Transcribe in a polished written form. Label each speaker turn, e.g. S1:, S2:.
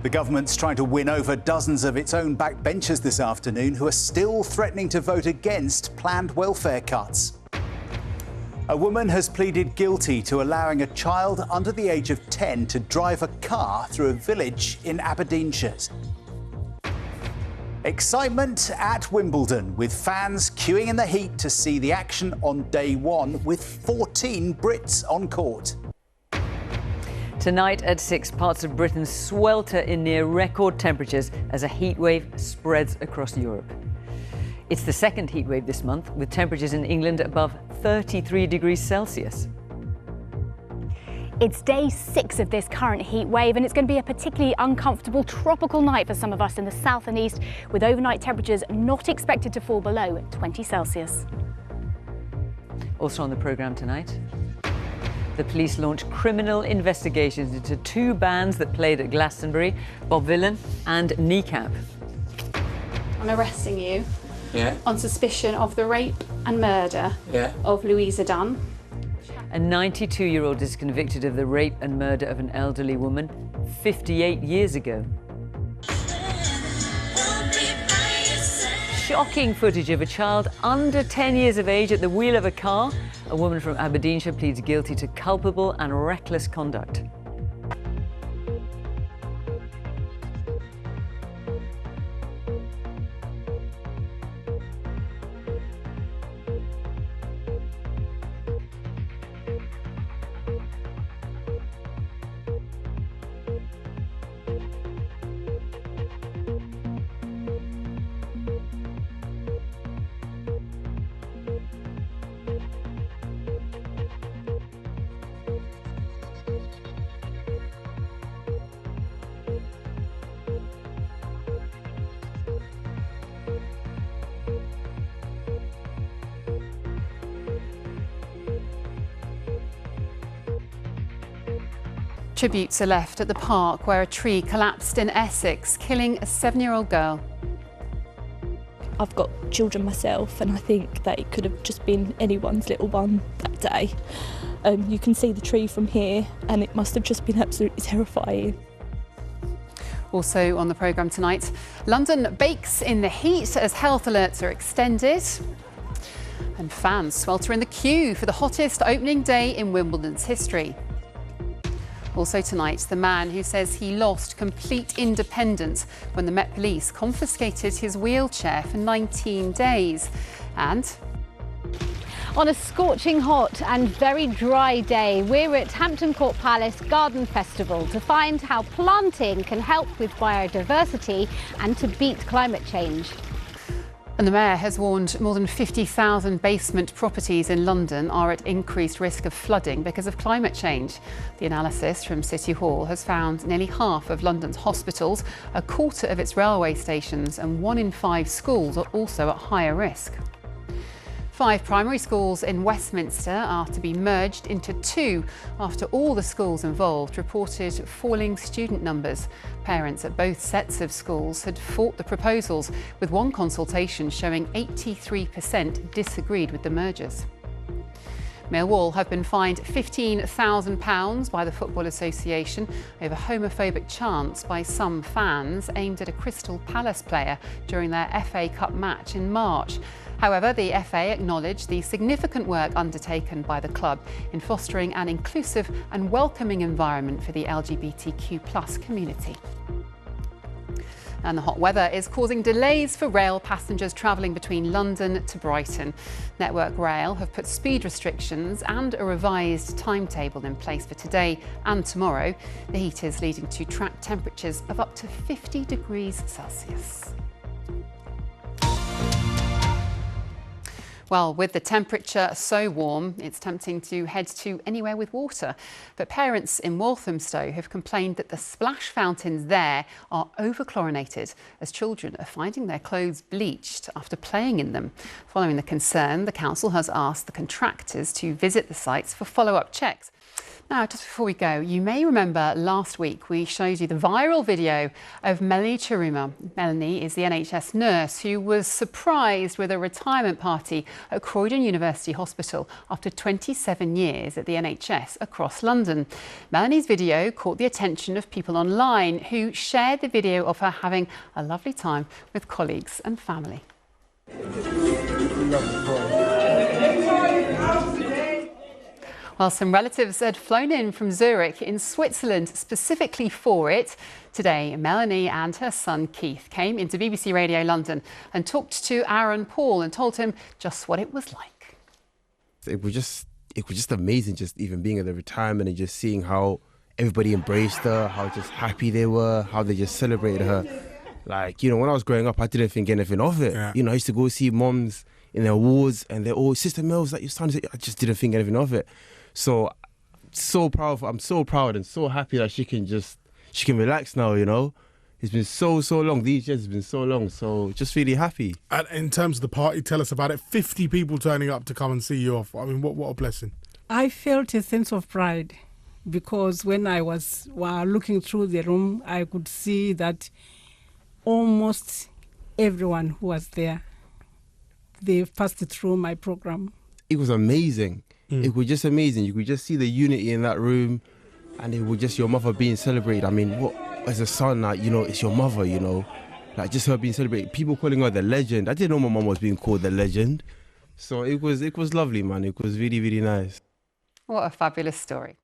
S1: The government's trying to win over dozens of its own backbenchers this afternoon who are still threatening to vote against planned welfare cuts. A woman has pleaded guilty to allowing a child under the age of 10 to drive a car through a village in Aberdeenshire. Excitement at Wimbledon, with fans queuing in the heat to see the action on day one, with 14 Brits on court.
S2: Tonight at 6, parts of Britain swelter in near record temperatures as a heatwave spreads across Europe. It's the second heatwave this month, with temperatures in England above 33 degrees Celsius.
S3: It's day 6 of this current heat wave, and it's going to be a particularly uncomfortable tropical night for some of us in the south and east, with overnight temperatures not expected to fall below 20 Celsius.
S2: Also on the programme tonight, the police launched criminal investigations into 2 bands that played at Glastonbury, Bob Vylan and Kneecap.
S4: I'm arresting you on suspicion of the rape and murder of Louisa Dunn.
S2: A 92-year-old is convicted of the rape and murder of an elderly woman 58 years ago. Shocking footage of a child under 10 years of age at the wheel of a car. A woman from Aberdeenshire pleads guilty to culpable and reckless conduct.
S4: Tributes are left at the park where a tree collapsed in Essex, killing a 7-year-old girl.
S5: I've got children myself, and I think that it could have just been anyone's little one that day. You can see the tree from here, and it must have just been absolutely terrifying.
S4: Also on the programme tonight, London bakes in the heat as health alerts are extended. And fans swelter in the queue for the hottest opening day in Wimbledon's history. Also tonight, the man who says he lost complete independence when the Met Police confiscated his wheelchair for 19 days. And
S3: On a scorching hot and very dry day, we're at Hampton Court Palace Garden Festival to find how planting can help with biodiversity and to beat climate change.
S4: And the Mayor has warned more than 50,000 basement properties in London are at increased risk of flooding because of climate change. The analysis from City Hall has found nearly half of London's hospitals, a quarter of its railway stations and 1 in 5 schools are also at higher risk. 5 primary schools in Westminster are to be merged into 2 after all the schools involved reported falling student numbers. Parents at both sets of schools had fought the proposals, with one consultation showing 83% disagreed with the mergers. Millwall have been fined £15,000 by the Football Association over homophobic chants by some fans aimed at a Crystal Palace player during their FA Cup match in March. However, the FA acknowledged the significant work undertaken by the club in fostering an inclusive and welcoming environment for the LGBTQ+ community. And the hot weather is causing delays for rail passengers travelling between London to Brighton. Network Rail have put speed restrictions and a revised timetable in place for today and tomorrow. The heat is leading to track temperatures of up to 50 degrees Celsius. Well, with the temperature so warm, it's tempting to head to anywhere with water. But parents in Walthamstow have complained that the splash fountains there are over-chlorinated, as children are finding their clothes bleached after playing in them. Following the concern, the council has asked the contractors to visit the sites for follow-up checks. Now, just before we go, you may remember last week we showed you the viral video of Melanie Chiruma. Melanie is the NHS nurse who was surprised with a retirement party at Croydon University Hospital after 27 years at the NHS across London. Melanie's video caught the attention of people online who shared the video of her having a lovely time with colleagues and family. Well, some relatives had flown in from Zurich in Switzerland specifically for it. Today, Melanie and her son Keith came into BBC Radio London and talked to Aaron Paul and told him just what it was like.
S6: It was just amazing, just even being at the retirement and just seeing how everybody embraced her, how just happy they were, how they just celebrated her. Like, you know, when I was growing up, I didn't think anything of it. Yeah. You know, I used to go see moms in their wards and they're all, Sister Mel's like your son. I just didn't think anything of it. So proud. I'm so proud and so happy that she can relax now, you know. It's been so long. These years have been so long. So just really happy.
S7: And in terms of the party, tell us about it. 50 people turning up to come and see you off. I mean, what a blessing.
S8: I felt a sense of pride because when I was looking through the room, I could see that almost everyone who was there, they passed through my program.
S6: It was amazing. It was just amazing. You could just see the unity in that room, and it was just your mother being celebrated. I mean, what as a son, like, you know, it's your mother, you know, like just her being celebrated. People calling her the legend. I didn't know my mum was being called the legend. So it was lovely, man. It was really, really nice.
S4: What a fabulous story.